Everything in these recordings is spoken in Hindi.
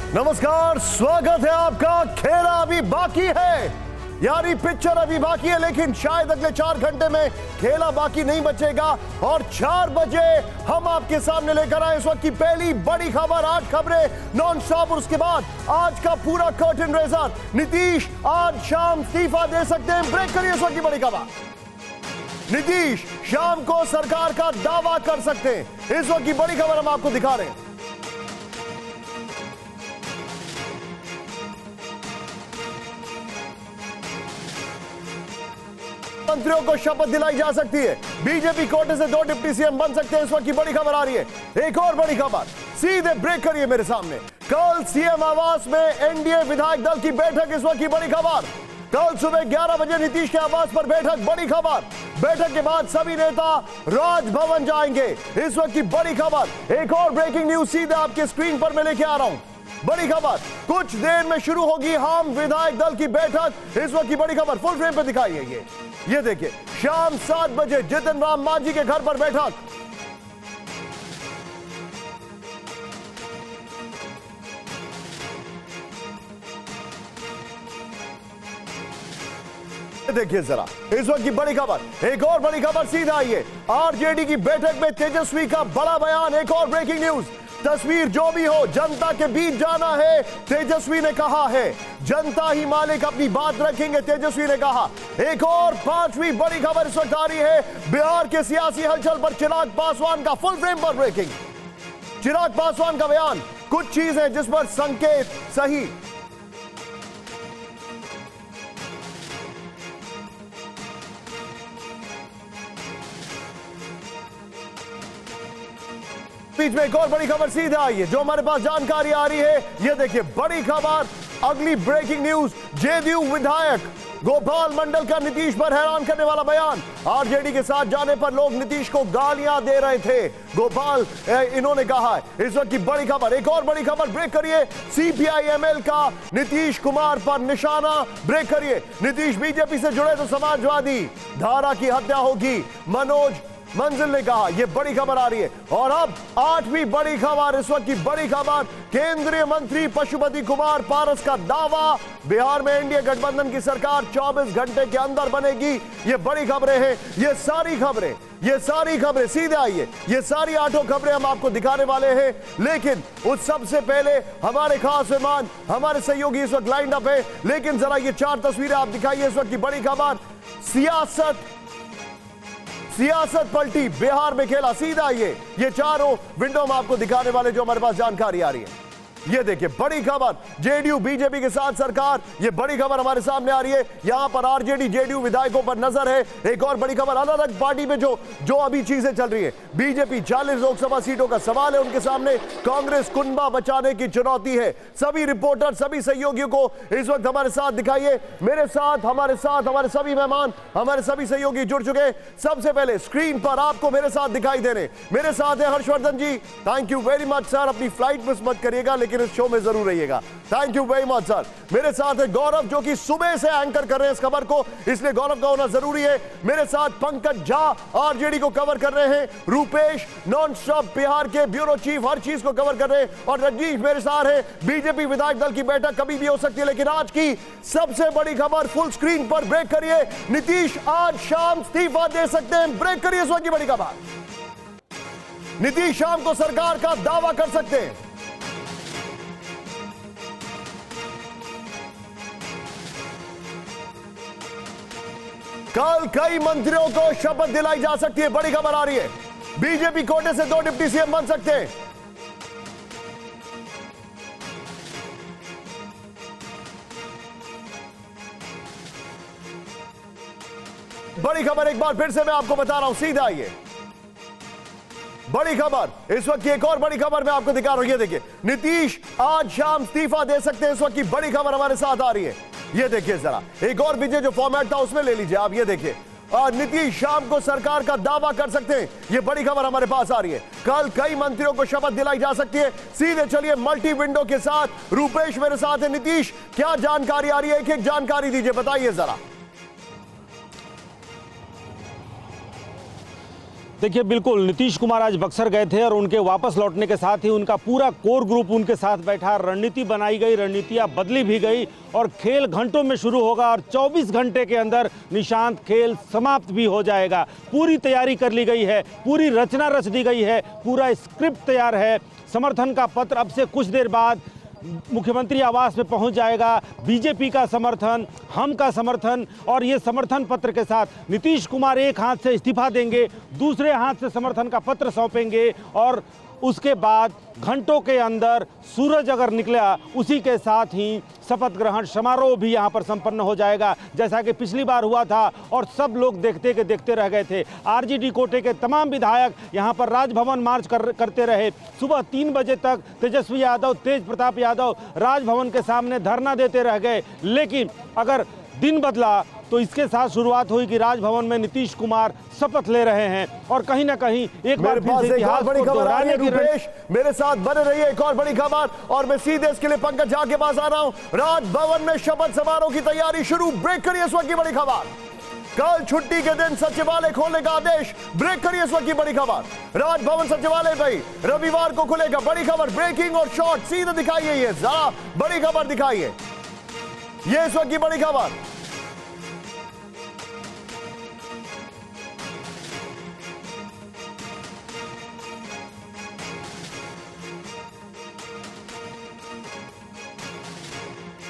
नमस्कार, स्वागत है आपका। खेला अभी बाकी है, यानी पिक्चर अभी बाकी है, लेकिन शायद अगले 4 घंटे में खेला बाकी नहीं बचेगा और 4 बजे हम आपके सामने लेकर आए इस वक्त की पहली बड़ी खबर। 8 खबरें नॉन स्टॉप और उसके बाद आज का पूरा कर्टन रेजर। नीतीश आज शाम इस्तीफा दे सकते हैं, ब्रेक करिए इस वक्त की बड़ी खबर। नीतीश शाम को सरकार का दावा कर सकते हैं, इस वक्त की बड़ी खबर हम आपको दिखा रहे हैं। मंत्रियों को शपथ दिलाई जा सकती है, बीजेपी कोटे से 2 डिप्टी सीएम बन सकते हैं, इस वक्त की बड़ी खबर आ रही है। एक और बड़ी खबर, सीधे ब्रेक करिए मेरे सामने। कल सीएम आवास में एनडीए विधायक दल की बैठक, इस वक्त की बड़ी खबर। कल सुबह 11 बजे नीतीश के आवास पर बैठक, बड़ी खबर। बैठक के बाद सभी नेता राजभवन जाएंगे, इस वक्त की बड़ी खबर। एक और ब्रेकिंग न्यूज सीधे आपके स्क्रीन पर मैं लेके आ रहा हूं। बड़ी खबर, कुछ देर में शुरू होगी हम विधायक दल की बैठक, इस वक्त की बड़ी खबर। फुल फ्रेम पे दिखाइए ये देखिए, शाम 7 बजे जितन राम मांझी के घर पर बैठक। देखिए जरा इस वक्त की बड़ी खबर। एक और बड़ी खबर सीधा आइए, आरजेडी की बैठक में तेजस्वी का बड़ा बयान। एक और ब्रेकिंग न्यूज, तस्वीर जो भी हो जनता के बीच जाना है, तेजस्वी ने कहा है। जनता ही मालिक, अपनी बात रखेंगे, तेजस्वी ने कहा। एक और 5वीं बड़ी खबर इस वक्त आ रही है, बिहार के सियासी हलचल पर चिराग पासवान का फुल फ्रेम पर ब्रेकिंग। चिराग पासवान का बयान, कुछ चीज है जिस पर संकेत सही। बीच में एक और बड़ी खबर सीधे आई है, जो हमारे पास जानकारी आ रही है, ये देखिए बड़ी खबर। अगली ब्रेकिंग न्यूज, जेडीयू विधायक गोपाल मंडल का नीतीश पर हैरान करने वाला बयान। आरजेडी के साथ जाने पर लोग नीतीश को गालियां दे रहे थे, गोपाल इन्होंने कहा है, इस वक्त की बड़ी खबर। एक और बड़ी खबर, ब्रेक करिए, सीपीआईएमएल का नीतीश कुमार पर निशाना, ब्रेक करिए। नीतीश बीजेपी से जुड़े तो समाजवादी धारा की हत्या होगी, मनोज मंजिल ने कहा। यह बड़ी खबर आ रही है। और अब 8वीं बड़ी खबर, इस वक्त की बड़ी खबर, केंद्रीय मंत्री पशुपति कुमार पारस का दावा, बिहार में एनडीए गठबंधन की सरकार 24 घंटे के अंदर बनेगी। ये बड़ी खबरें हैं, ये सारी खबरें सीधे आइए, ये सारी 8 खबरें हम आपको दिखाने वाले हैं। लेकिन उस सबसे पहले हमारे खास मेहमान, हमारे सहयोगी इस वक्त लाइन अप है। लेकिन जरा ये 4 तस्वीरें आप दिखाइए, इस वक्त की बड़ी खबर। सियासत पलटी, बिहार में खेला, सीधा ये चारों विंडो में आपको दिखाने वाले, जो हमारे पास जानकारी आ रही है। ये देखिए बड़ी खबर, जेडीयू बीजेपी के साथ सरकार, ये बड़ी खबर हमारे सामने आ रही है। यहां पर आरजेडी जेडीयू विधायकों पर नजर है। एक और बड़ी खबर, अलग अलग पार्टी में जो अभी चीजें चल रही है। बीजेपी 40 लोकसभा सीटों का सवाल है उनके सामने, कांग्रेस कुनबा बचाने की चुनौती है। सभी रिपोर्टर, सभी सहयोगियों को इस वक्त हमारे साथ दिखाइए। मेरे साथ हमारे सभी मेहमान, हमारे सभी सहयोगी जुड़ चुके हैं। सबसे पहले स्क्रीन पर आपको मेरे साथ दिखाई दे रहे, मेरे साथ है Harshvardhan ji. Thank you very much sir, अपनी फ्लाइट मिस मत करिएगा, लेकिन इस शो में जरूर रहिएगा। Thank you very much sir. मेरे साथ है गौरव, जो कि सुबह से एंकर कर रहे हैं इस खबर को, इसलिए गौरव का होना जरूरी है। मेरे साथ पंकज झा, आरजेडी को कवर कर रहे हैं। रूपेश नॉन स्टॉप बिहार के ब्यूरो चीफ, हर चीज को कवर कर रहे हैं। और रजनीश मेरे साथ है। बीजेपी विधायक दल की बैठक कभी भी हो सकती है, लेकिन आज की सबसे बड़ी खबर फुल स्क्रीन पर, ब्रेक करिए। नीतीश आज शाम इस्तीफा दे सकते हैं, ब्रेक करिए इस वक्त की बड़ी खबर। नीतीश शाम को सरकार का दावा कर सकते हैं। कल कई मंत्रियों को शपथ दिलाई जा सकती है, बड़ी खबर आ रही है। बीजेपी कोटे से 2 डिप्टी सीएम बन सकते हैं। बड़ी खबर एक बार फिर से मैं आपको बता रहा हूं, सीधा आइए। बड़ी खबर, इस वक्त की एक और बड़ी खबर मैं आपको दिखा रहा हूं, ये देखिए, नीतीश आज शाम इस्तीफा दे सकते हैं, इस वक्त की बड़ी खबर हमारे साथ आ रही है। ये देखिए जरा, एक और विजय जो फॉर्मेट था उसमें ले लीजिए आप, ये देखिए, नीतीश शाम को सरकार का दावा कर सकते हैं, ये बड़ी खबर हमारे पास आ रही है। कल कई मंत्रियों को शपथ दिलाई जा सकती है। सीधे चलिए मल्टी विंडो के साथ, रूपेश मेरे साथ है। नीतीश, क्या जानकारी आ रही है, एक जानकारी दीजिए, बताइए जरा। देखिए, बिल्कुल नीतीश कुमार आज बक्सर गए थे और उनके वापस लौटने के साथ ही उनका पूरा कोर ग्रुप उनके साथ बैठा, रणनीति बनाई गई, रणनीतियाँ बदली भी गई और खेल घंटों में शुरू होगा और 24 घंटे के अंदर निशांत खेल समाप्त भी हो जाएगा। पूरी तैयारी कर ली गई है, पूरी रचना रच दी गई है, पूरा स्क्रिप्ट तैयार है। समर्थन का पत्र अब से कुछ देर बाद मुख्यमंत्री आवास में पहुंच जाएगा। बीजेपी का समर्थन, हम का समर्थन और ये समर्थन पत्र के साथ नीतीश कुमार एक हाथ से इस्तीफा देंगे, दूसरे हाथ से समर्थन का पत्र सौंपेंगे और उसके बाद घंटों के अंदर सूरज अगर निकला उसी के साथ ही शपथ ग्रहण समारोह भी यहाँ पर संपन्न हो जाएगा, जैसा कि पिछली बार हुआ था और सब लोग देखते के देखते रह गए थे। आरजेडी कोटे के तमाम विधायक यहाँ पर राजभवन मार्च करते रहे। सुबह 3 बजे तक तेजस्वी यादव, तेज प्रताप यादव राजभवन के सामने धरना देते रह गए। लेकिन अगर दिन बदला तो इसके साथ शुरुआत हुई कि राजभवन में नीतीश कुमार शपथ ले रहे हैं और कहीं ना कहीं एक बार फिर से इतिहास को दोहराने की रुपेश मेरे साथ बने रहिए। एक और बड़ी खबर और मैं सीधे इसके लिए पंकज झा के पास आ रहा हूं। राजभवन में शपथ समारोह की तैयारी शुरू। ब्रेक करिए इस वक्त की बड़ी खबर। कल छुट्टी के दिन सचिवालय खोलने का आदेश। ब्रेक करिए इस वक्त की बड़ी खबर। राजभवन सचिवालय भाई रविवार को खुलेगा। बड़ी खबर, ब्रेकिंग और शॉर्ट सीधे दिखाइए, ये जरा बड़ी खबर दिखाइए, ये इस वक्त की बड़ी खबर।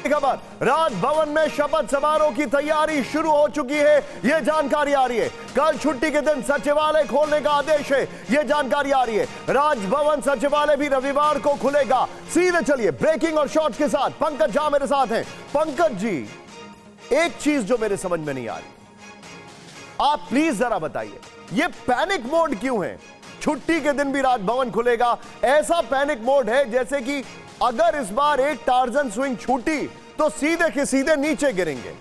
खबर, राजभवन में शपथ समारोह की तैयारी शुरू हो चुकी है, यह जानकारी आ रही है। कल छुट्टी के दिन सचिवालय खोलने का आदेश है, यह जानकारी आ रही है। राजभवन सचिवालय भी रविवार को खुलेगा। सीधे चलिए ब्रेकिंग और शॉर्ट्स के साथ पंकज झा मेरे साथ हैं। पंकज जी, एक चीज जो मेरे समझ में नहीं आ रही, आप प्लीज जरा बताइए, यह पैनिक मोड क्यों है? छुट्टी के दिन भी राजभवन खुलेगा, ऐसा पैनिक मोड है जैसे कि अगर इस बार एक टार्जन स्विंग छूटी तो सीधे के सीधे नीचे गिरेंगे।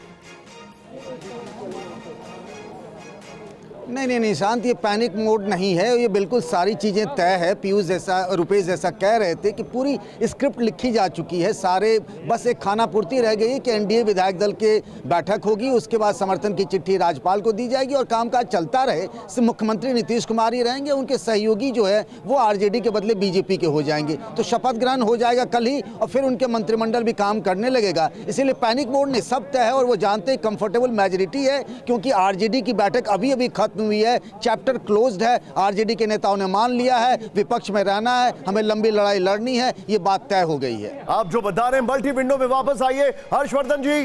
नहीं शांत, ये पैनिक मोड नहीं है, ये बिल्कुल सारी चीज़ें तय है। पीयूष जैसा, रुपेश जैसा कह रहे थे कि पूरी स्क्रिप्ट लिखी जा चुकी है। सारे बस एक खाना पूर्ति रह गई कि एनडीए विधायक दल के बैठक होगी, उसके बाद समर्थन की चिट्ठी राज्यपाल को दी जाएगी और कामकाज चलता रहे। मुख्यमंत्री नीतीश कुमार ही रहेंगे, उनके सहयोगी जो है वो आरजेडी के बदले बीजेपी के हो जाएंगे। तो शपथ ग्रहण हो जाएगा कल ही और फिर उनके मंत्रिमंडल भी काम करने लगेगा। इसीलिए पैनिक मोड नहीं, सब तय है और वो जानते हैं कंफर्टेबल मेजोरिटी है, क्योंकि आरजेडी की बैठक अभी अभी खत्म हुई है, चैप्टर क्लोज्ड है। आरजेडी के नेताओं ने मान लिया है विपक्ष में रहना है, हमें लंबी लड़ाई लड़नी है, ये बात तय हो गई है। आप जो बता रहे हैं मल्टी विंडो में वापस आइए। हर्षवर्धन जी,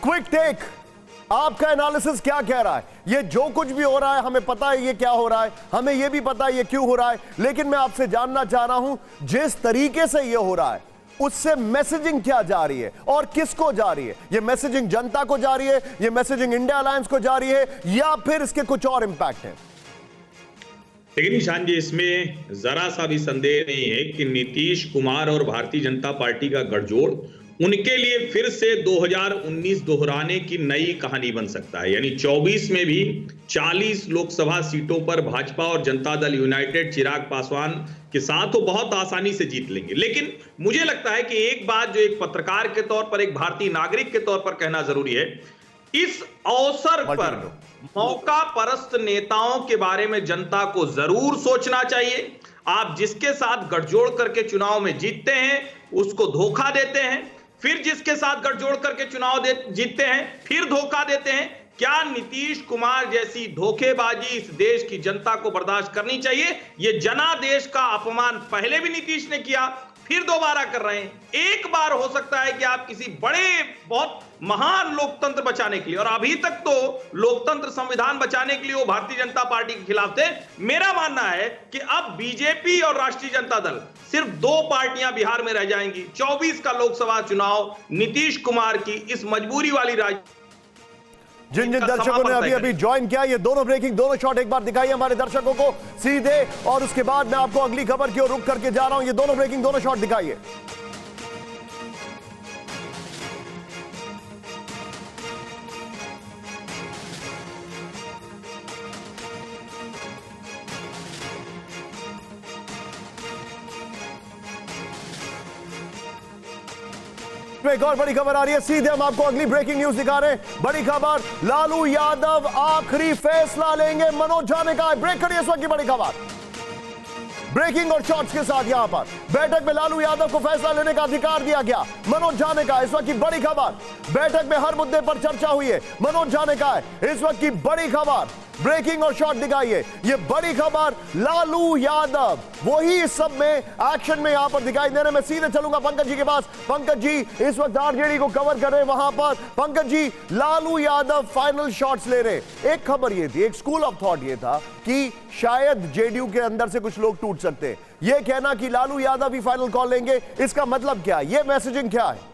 क्विक टेक, आपका एनालिसिस क्या कह रहा है? ये जो कुछ भी हो रहा है हमें पता है ये क्या हो रहा है, हमें ये भी पता है ये क्यों हो रहा है, लेकिन मैं आपसे जानना चाह रहा हूं जिस तरीके से ये हो रहा है उससे मैसेजिंग क्या जा रही है और किसको जा रही है? ये मैसेजिंग जनता को जा रही है, ये मैसेजिंग इंडिया अलायंस को जा रही है, या फिर इसके कुछ और इंपैक्ट है? लेकिन निशान जी, इसमें जरा सा भी संदेह नहीं है कि नीतीश कुमार और भारतीय जनता पार्टी का गठजोड़ उनके लिए फिर से 2019 दोहराने की नई कहानी बन सकता है। यानी 24 में भी 40 लोकसभा सीटों पर भाजपा और जनता दल यूनाइटेड चिराग पासवान के साथ वो बहुत आसानी से जीत लेंगे। लेकिन मुझे लगता है कि एक बात जो एक पत्रकार के तौर पर, एक भारतीय नागरिक के तौर पर कहना जरूरी है, इस अवसर पर मौका परस्त नेताओं के बारे में जनता को जरूर सोचना चाहिए। आप जिसके साथ गठजोड़ करके चुनाव में जीतते हैं उसको धोखा देते हैं, फिर जिसके साथ गठजोड़ करके चुनाव जीतते हैं फिर धोखा देते हैं। क्या नीतीश कुमार जैसी धोखेबाजी इस देश की जनता को बर्दाश्त करनी चाहिए? ये जनादेश का अपमान पहले भी नीतीश ने किया, फिर दोबारा कर रहे हैं। एक बार हो सकता है कि आप किसी बड़े बहुत महान लोकतंत्र बचाने के लिए, और अभी तक तो लोकतंत्र संविधान बचाने के लिए वो भारतीय जनता पार्टी के खिलाफ थे। मेरा मानना है कि अब बीजेपी और राष्ट्रीय जनता दल सिर्फ 2 पार्टियां बिहार में रह जाएंगी। 24 का लोकसभा चुनाव नीतीश कुमार की इस मजबूरी वाली जिन दर्शकों ने अभी अभी ज्वाइन किया, ये दोनों ब्रेकिंग, दोनों शॉट एक बार दिखाइए हमारे दर्शकों को सीधे, और उसके बाद मैं आपको अगली खबर की ओर रुक करके जा रहा हूं। ये दोनों ब्रेकिंग, दोनों शॉट दिखाइए। एक और बड़ी खबर आ रही है, सीधे हम आपको अगली ब्रेकिंग न्यूज दिखा रहे हैं। बड़ी खबर, लालू यादव आखिरी फैसला लेंगे, मनोज झा ने कहा। ब्रेक करिए इस वक्त की बड़ी खबर, ब्रेकिंग और शॉर्ट्स के साथ। यहां पर बैठक में लालू यादव को फैसला लेने का अधिकार दिया गया, मनोज झा ने कहा। इस वक्त की बड़ी खबर, बैठक में हर मुद्दे पर चर्चा हुई है, मनोज झा ने कहा है। इस वक्त की बड़ी खबर, ब्रेकिंग और शॉर्ट दिखाइए, ये बड़ी खबर, लालू यादव वही इस सब में एक्शन में यहां पर दिखाई दे रहे। मैं सीधे चलूंगा पंकज जी के पास। पंकज जी इस वक्त आरजेडी को कवर कर रहे हैं वहां पर। पंकज जी, लालू यादव फाइनल शॉट्स ले रहे। एक खबर ये थी, एक स्कूल ऑफ थॉट ये था कि शायद जेडीयू के अंदर से कुछ लोग टूट सकते हैं। ये कहना कि लालू यादव ही फाइनल कॉल लेंगे, इसका मतलब क्या है, ये मैसेजिंग क्या है?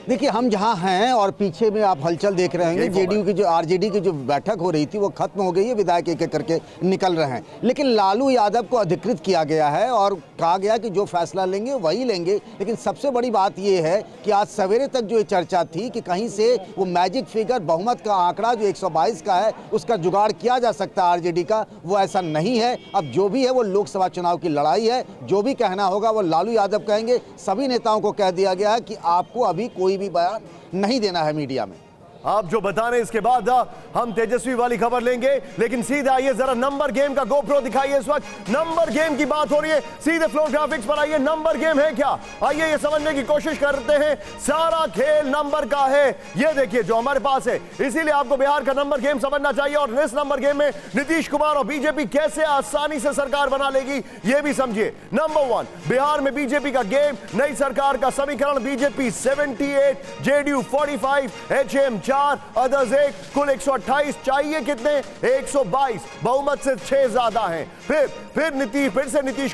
देखिए, हम जहां हैं और पीछे में आप हलचल देख रहे होंगे, जेडीयू की जो आरजेडी की जो बैठक हो रही थी वो खत्म हो गई है, विधायक एक एक करके निकल रहे हैं। लेकिन लालू यादव को अधिकृत किया गया है और कहा गया कि जो फैसला लेंगे वही लेंगे। लेकिन सबसे बड़ी बात ये है कि आज सवेरे तक जो ये चर्चा थी कि कहीं से वो मैजिक फिगर, बहुमत का आंकड़ा जो 122 का है उसका जुगाड़ किया जा सकता है आरजेडी का, वो ऐसा नहीं है। अब जो भी है वो लोकसभा चुनाव की लड़ाई है, जो भी कहना होगा वो लालू यादव कहेंगे। सभी नेताओं को कह दिया गया है कि आपको अभी कोई भी बयान नहीं देना है मीडिया में। आप जो बता रहे हैं इसके बाद हम तेजस्वी वाली खबर लेंगे, लेकिन सीधा आइए जरा नंबर गेम का गोप्रो दिखाइए। इस वक्त नंबर गेम की बात हो रही है, सीधे फ्लोर ग्राफिक्स पर आइए। नंबर गेम है क्या, आइए ये समझने की कोशिश करते हैं। सारा खेल नंबर का है, ये देखिए जो हमारे पास है। इसीलिए आपको बिहार का नंबर गेम समझना चाहिए और इस नंबर गेम में नीतीश कुमार और बीजेपी कैसे आसानी से सरकार बना लेगी ये भी समझिए। नंबर 1, बिहार में बीजेपी का गेम, नई सरकार का समीकरण, बीजेपी 78, जेडीयू 45, एचएम 4, अदर्स 1, कुल 128। चाहिए कितने? 122, बहुमत से 6 ज्यादा हैं। फिर से नीतीश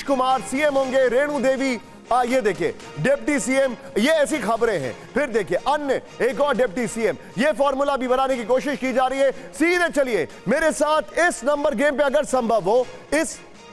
कुमार सीएम होंगे, रेणु देवी ये देखिए डिप्टी सीएम, ये ऐसी खबरें हैं। फिर देखिए अन्य एक और डिप्टी सीएम, ये फॉर्मूला भी बनाने की कोशिश की जा रही है। सीधे चलिए मेरे साथ इस नंबर गेम पे, अगर संभव हो इस